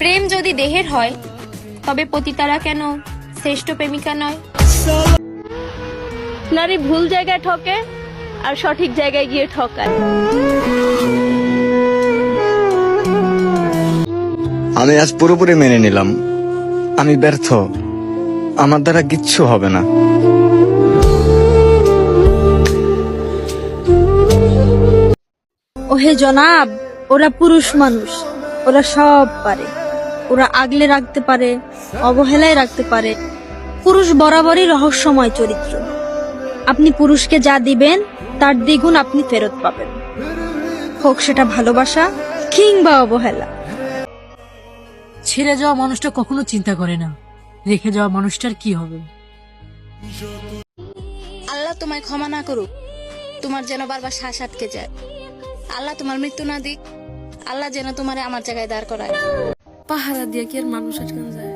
প্রেম যদি দেহের হয় তবে পতিতারা কেন শ্রেষ্ঠ প্রেমিকা নয়? নারী ভুল জায়গায় ঠকে আর সঠিক জায়গায় গিয়ে ঠকায়। আমি আজ পুরোপুরি মেনে নিলাম আমি ব্যর্থ, আমার দ্বারা কিচ্ছু হবে না। ওহে জনাব, ওরা পুরুষ মানুষ, ওরা সব পারে। ওরা আগলে রাখতে পারে, অবহেলায় রাখতে পারে। পুরুষ বরাবরই রহস্যময় চরিত্র। আপনি পুরুষকে যা দিবেন তার দ্বিগুণ আপনি ফেরত পাবেন, হোক সেটা ভালোবাসা কিংবা অবহেলা। ছেড়ে যাওয়া মানুষটা কখনো চিন্তা করে না রেখে যাওয়া মানুষটার কি হবে। আল্লাহ তোমায় ক্ষমা না করুক, তোমার যেন বারবার শ্বাস আটকে যায়। আল্লাহ তোমার মৃত্যু না দিক, আল্লাহ যেন তোমারে আমার জায়গায় দাঁড় করায়। পাহারা দিয়ে কি আর মানুষ আটকান যায়?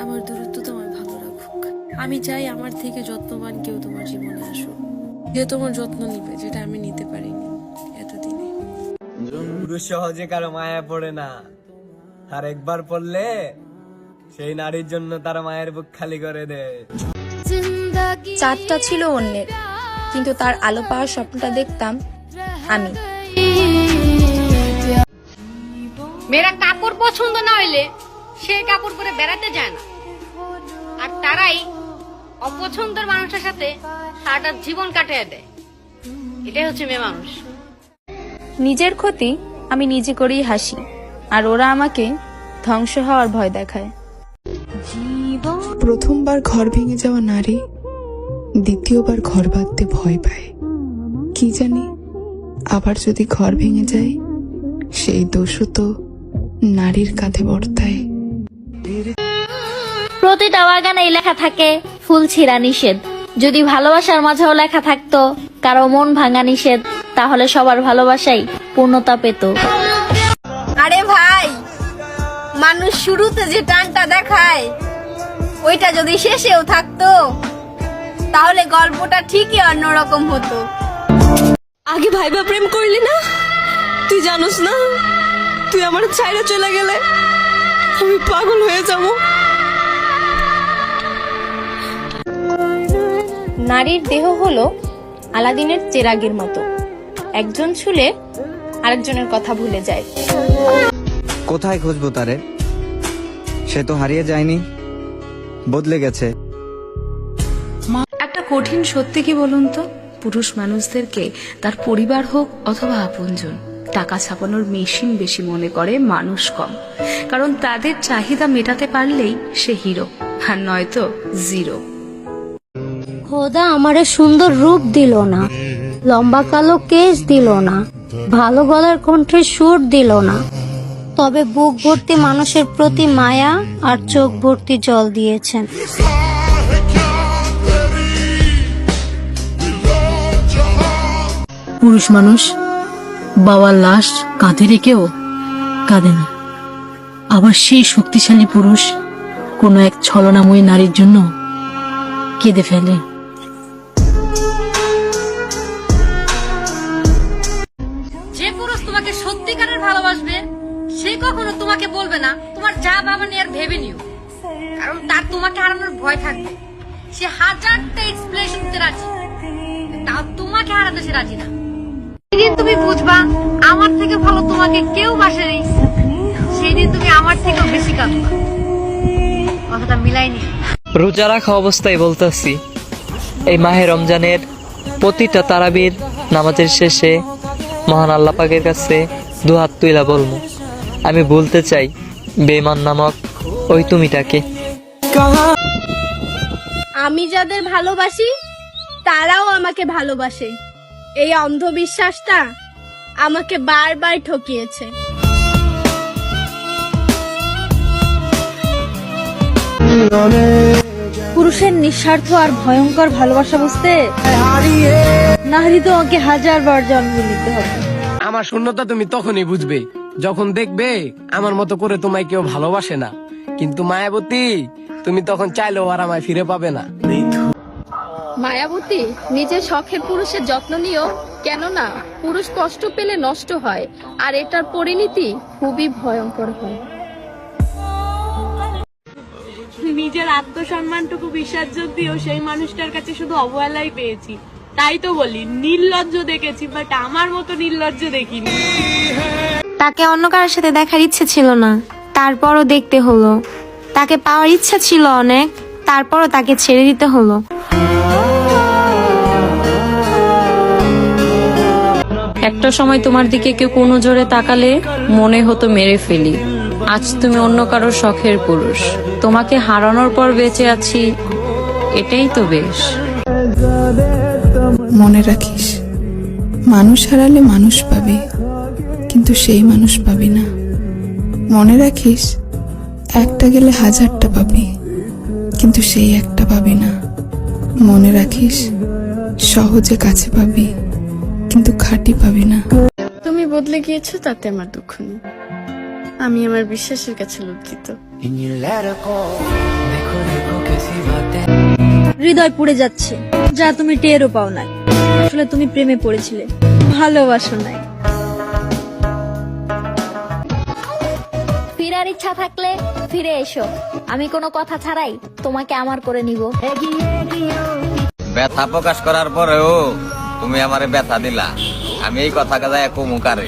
আমার দূরত্ব তোমায় ভালো রাখুক। আমি চাই আমার থেকে যত্নবান কেউ তোমার জীবনে আসুক, যে তোমার যত্ন নিবে, যেটা আমি নিতে পারিনি এতদিনে। পুরুষ সহজে কারো মায়া পড়ে না, আর একবার পড়লে সেই নারীর জন্য তার মায়ের বুক খালি করে দেয়। চাঁদটা ছিল অন্যের, কিন্তু তার আলো পাওয়ার স্বপ্নটা দেখতাম আমি। মেয়েরা কাপড় পছন্দ না হইলে সে কাপড় পরে বেড়াতে যায় না, আর তারাই অপছন্দের মানুষের সাথে সারাটা জীবন কাটিয়ে দেয়। এটাই হচ্ছে মেয়ে মানুষ। নিজের ক্ষতি আমি নিজে করেই হাসি, আর ওরা আমাকে ধ্বংস হওয়ার ভয় দেখায়। প্রথমবার ঘর ভেঙে যাওয়া নারী দ্বিতীয়বার ঘর বাঁধতে ভয় পায়। কি জানি, আবার যদি ঘর ভেঙে যায় সেই দোষও তো নারীর কাঁধে বর্তায়। প্রতিটা বাগানেই লেখা থাকে ফুল ছিঁড়া নিষেধ। যদি ভালোবাসার মাঝেও লেখা থাকতো কারো মন ভাঙা নিষেধ, তাহলে সবার ভালোবাসাই পূর্ণতা পেত। আরে ভাই, মানুষ শুরুতে যে টানটা দেখায় ওইটা যদি শেষেও থাকতো তাহলে গল্পটা ঠিকই অন্যরকম হতো। আগে ভাইবা প্রেম করলি না? তুই জানোস না, তুই আমার ছাইরা চলে গেলে আমি পাগল হয়ে যাব। নারীর দেহ হলো আলাদিনের চেরাগের মতো, একজন ছুলে আরেকজনের কথা ভুলে যায়। কোথায় খুঁজবো তারে? সে তো হারিয়ে যায়নি, বদলে গেছে। একটা কঠিন সত্যি কি বলুন তো, পুরুষ মানুষদেরকে তার পরিবার হোক অথবা আপনজন টাকা ছাপানোর মেশিন বেশি মনে করে, মানুষ কম। কারণ তাদের চাহিদা মেটাতে পারলেই সে হিরো, আর নয়তো জিরো। খোদা আমারে সুন্দর রূপ দিল না, লম্বা কালো কেশ দিল না, ভালো গলার কণ্ঠে সুর দিল না, তবে বুক ভর্তি মানুষের প্রতি মায়া আর চোখ ভর্তি জল দিয়েছেন। পুরুষ মানুষ বাবার লাশ কাঁধে রেখেও কাঁদে না, আবার সেই শক্তিশালী পুরুষ কোনো এক ছলনাময়ী নারীর জন্য কেঁদে ফেলে। যে পুরুষ তোমাকে সত্যিকারের ভালোবাসবে সে কখনো তোমাকে বলবে না তোমার যা ভাবা নিয়ে আর ভেবে নিও, কারণ তার তোমাকে হারানোর ভয় থাকবে। সে হাজারটা এক্সপ্লেনেশন দিতে রাজি, তাও তোমাকে হারাতে সে রাজি না। সেদিন তুমি বুঝবা আমার থেকে ভালো তোমাকে কেউ বাসেনি, সেদিন তুমি আমার থেকেও বেশি কাঁদবা। কথাটা মিলাইনি। রোজা রাখা অবস্থায় বলতেছি, এই মাহে রমজানের প্রতিটা তারাবির নামাজের শেষে মহান আল্লাহ পাকের কাছে দুহাত তুইলা বলবো, আমি বলতে চাই বেঈমান নামক ওই তুমিটাকে। আমি যাদের ভালোবাসি তারাও আমাকে ভালোবাসে, এই অন্ধবিশ্বাসটা আমাকে বারবার ঠকিয়েছে। পুরুষের নিঃস্বার্থ আর ভয়ঙ্কর ভালোবাসা বুঝতে নারী তো ওকে 1000 বার জন্ম নিতে হবে। আমার শূন্যতা তুমি তখনই বুঝবে যখন দেখবে আমার মতো করে তোমায় কেউ ভালোবাসে না। কিন্তু মায়াবতী, তুমি তখন চাইলেও আর আমায় ফিরে পাবে না। মায়াবতী, নিজের শখের পুরুষের যত্ন নিও, কেননা পুরুষ কষ্ট পেলে নষ্ট হয়, আর এটার পরিণতি খুবই ভয়ঙ্কর হয়। নিজের আত্মসম্মানটুকু বিসর্জন দিয়েও সেই মানুষটার কাছে শুধু অবহেলাই পেয়েছি। তাই তো বলি নির্লজ্জ দেখেছি, বাট আমার মতো নির্লজ্জ দেখিনি। তাকে অন্য কারোর সাথে দেখার ইচ্ছে ছিল না, তারপরও দেখতে হলো। তাকে পাওয়ার ইচ্ছা ছিল অনেক, তারপরও তাকে ছেড়ে দিতে হলো। একটা সময় তোমার দিকে কেউ কোনো জোরে তাকালে মনে হতো মেরে ফেলি। আজ তুমি অন্য কারোর শখের পুরুষ। তোমাকে হারানোর পর বেঁচে আছি, এটাই তো বেশ। মনে রাখিস, মানুষ হারালে মানুষ পাবি, কিন্তু সেই মানুষ পাবি না। মনে রাখিস, একটা গেলে হাজারটা পাবি, কিন্তু সেই একটা পাবি না। মনে রাখিস, সহজে কাছে পাবি, কিন্তু খাঁটি পাবি না। তুমি বদলে গিয়েছো তাতে আমার দুঃখ নেই, আমি আমার বিশ্বাসের কাছে লজ্জিত। হৃদয় পুড়ে যাচ্ছে, যা তুমি টেরও পাও না। আসলে তুমি প্রেমে পড়েছিলে, ভালোবাসো নাই। ফিরার ইচ্ছা থাকলে ফিরে এসো, আমি কোনো কথা ছাড়াই তোমাকে আমার করে নিব। ব্যথা প্রকাশ করার পরেও তুমি আমারে ব্যথা দিলা। আমি এই কথা কাজা এক মুখারে।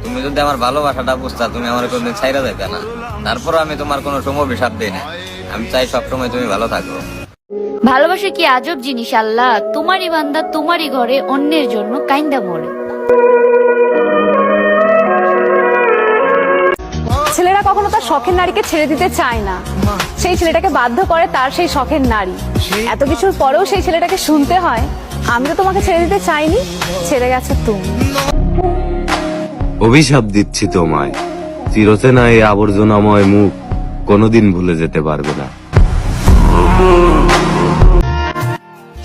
তুমি যদি আমার ভালোবাসাটা বুঝতা, তুমি আমার কোনদিন ছাইরা যাইতে না। তারপরও আমি তোমার কোনো সময় অভিশাপ দিই না। আমি চাই সবসময় তুমি ভালো থাকো। ভালোবাসা কি আজব জিনিস আল্লাহ, তোমারই বান্দা তোমারই ঘরে অন্যের জন্য কাইন্দা মরে। ছেলেরা কখনো তার শখের নারীকে ছেড়ে দিতে চায় না, সেই ছেলেটাকে বাধ্য করে তার সেই শখের নারী। এত কিছুর পরেও সেই ছেলেটাকে শুনতে হয়, আমি তো তোমাকে ছেড়ে দিতে চাইনি, ছেড়ে গেছে তুমি। অভিশাপ দিচ্ছি তোমায়, চিরচেনা এই আবর্জনাময় মুখ কোনোদিন ভুলে যেতে পারবে না।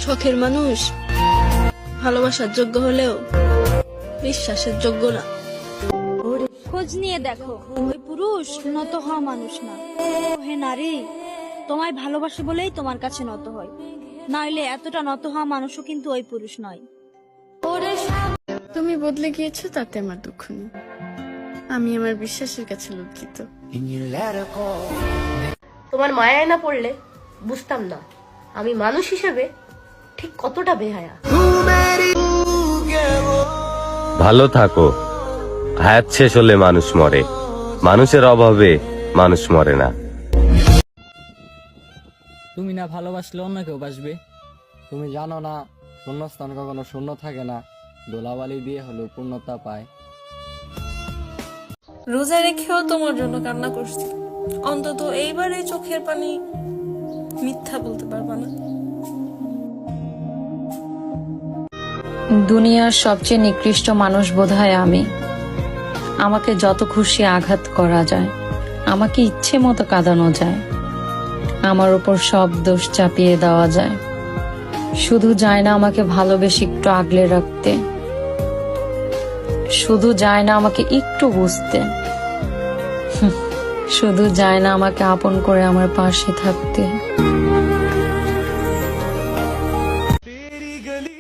শখের মানুষ ভালোবাসার যোগ্য হলেও বিশ্বাসের যোগ্য না। খোঁজ নিয়ে দেখো, ওই পুরুষ নত হওয়া মানুষ না। হে নারী, তোমায় ভালোবাসে বলেই তোমার কাছে নত হয়, নইলে এতটা নত হওয়া মানুষও কিন্তু ওই পুরুষ নয়। তুমি বদলে গিয়েছো তাতে আমার দুঃখ নেই, আমি আমার বিশ্বাসের কাছে লজ্জিত। তোমার মায়ায় না পড়লে বুঝতাম না আমি মানুষ হিসেবে ঠিক কতটা বেহায়া। ভালো থাকো। হায়াত শেষ হলে মানুষ মরে, মানুষের অভাবে মানুষ মরে না। তুমি না ভালোবাসলে অন্য কেউ বাসবে। তুমি জানো না, শূন্যস্থান কখনো শূন্য থাকে না, দোলাবালি দিয়ে হলেও পূর্ণতা পায়। রোজা রেখেও তোমার জন্য কান্না করছি, অন্তত এইবার এই চোখের পানি মিথ্যা বলতে পারবা না। দুনিয়ার সবচেয়ে নিকৃষ্ট মানুষ বোধহয় আমি। আমাকে যত খুশি আঘাত করা যায়, আমাকে ইচ্ছে মতো কাঁদানো যায়, আমার উপর সব দোষ চাপিয়ে দেওয়া যায়। শুধু যায় না আমাকে ভালোবেসে একটু আগলে রাখতে, শুধু যায় না আমাকে একটু বুঝতে, শুধু যায় না আমাকে আপন করে আমার পাশে থাকতে।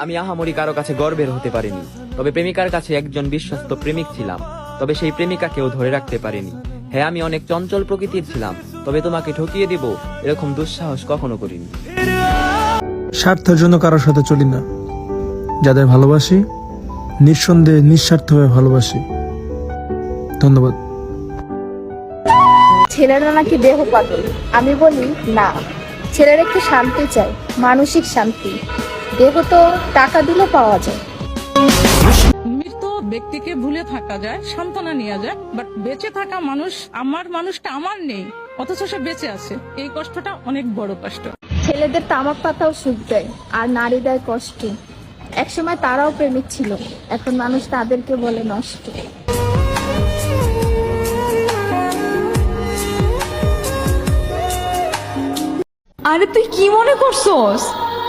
আমি আহামরি কারো কাছে গর্বের হতে পারিনি, তবে প্রেমিকার কাছে একজন বিশ্বস্ত প্রেমিক ছিলাম, তবে সেই প্রেমিকাকেও ধরে রাখতে পারিনি। হ্যাঁ, আমি অনেক চঞ্চল প্রকৃতির ছিলাম, তবে তোমাকে ঠকিয়ে দিব এরকম দুঃসাহস কখনো করিনি। স্বার্থের জন্য কারোর সাথে চলি না, যাদের ভালোবাসি নিঃসন্দেহে নিঃস্বার্থভাবে ভালোবাসি। ধন্যবাদ। ছেলেরা নাকি দেহ পাগল, আমি বলি না, ছেলেরা একটু শান্তি চায়, মানসিক শান্তি। দেহ তো টাকা দিলে পাওয়া যায়। মৃত ব্যক্তিকে ভুলে থাকা যায়, সান্ত্বনা নেওয়া যায়, বাট বেঁচে থাকা মানুষ, আমার মানুষটা আমার নেই, অথচ সে বেঁচে আছে, এই কষ্টটা অনেক বড় কষ্ট। ছেলেদের তামাক পাতাও সুখ দেয়, আর নারী দেয় কষ্ট। একসময় তারাও প্রেমিক ছিল, এখন মানুষ তাদেরকে বলে নষ্ট। আরে তুই কি মনে করছস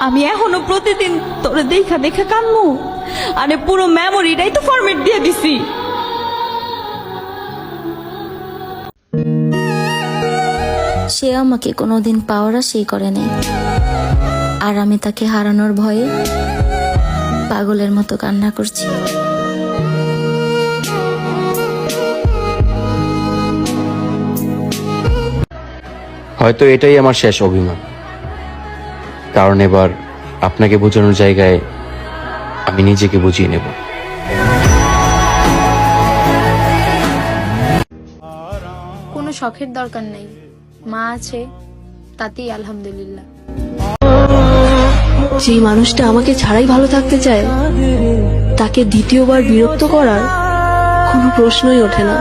আমি এখনো প্রতিদিন তোরে দেখা দেখা কানমু? আরে পুরো মেমোরিটাই তো ফরম্যাট দিয়ে দিছি। সে আমাকে কোনোদিন পাওয়ার আশাই করে নাই, আর আমি তাকে হারানোর ভয়ে পাগলের মতো কান্না করছি। হয়তো এটাই আমার শেষ অভিমান, কারণ এবার আপনাকে বোঝানোর জায়গায় আমি নিজেকে বুঝিয়ে নেব। কোনো শখের দরকার নেই, মা আছে তাতেই আলহামদুলিল্লাহ। যেই মানুষটা আমাকে ছাড়াই ভালো থাকতে চায় তাকে দ্বিতীয়বার বিরক্ত করার কোনো প্রশ্নই ওঠে না।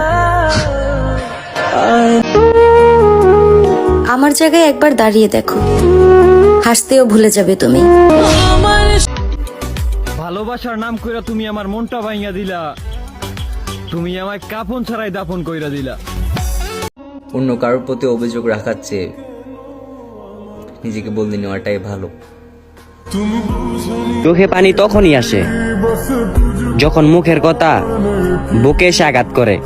আমার জায়গায় একবার দাঁড়িয়ে দেখো, হাসতেও ভুলে যাবে তুমি। ভালোবাসার নাম কইরা তুমি আমার মনটা ভাঙিয়া দিলা, তুমি আমায় কাফন ছাড়াই দাফন কইরা দিলা। অন্য কারোর প্রতি অভিযোগ রাখার চেয়ে নিজেকে বদলে নেওয়াটাই ভালো। চোখে পানি তখনই আসে যখন মুখের কথা বুকে এসে আঘাত করে।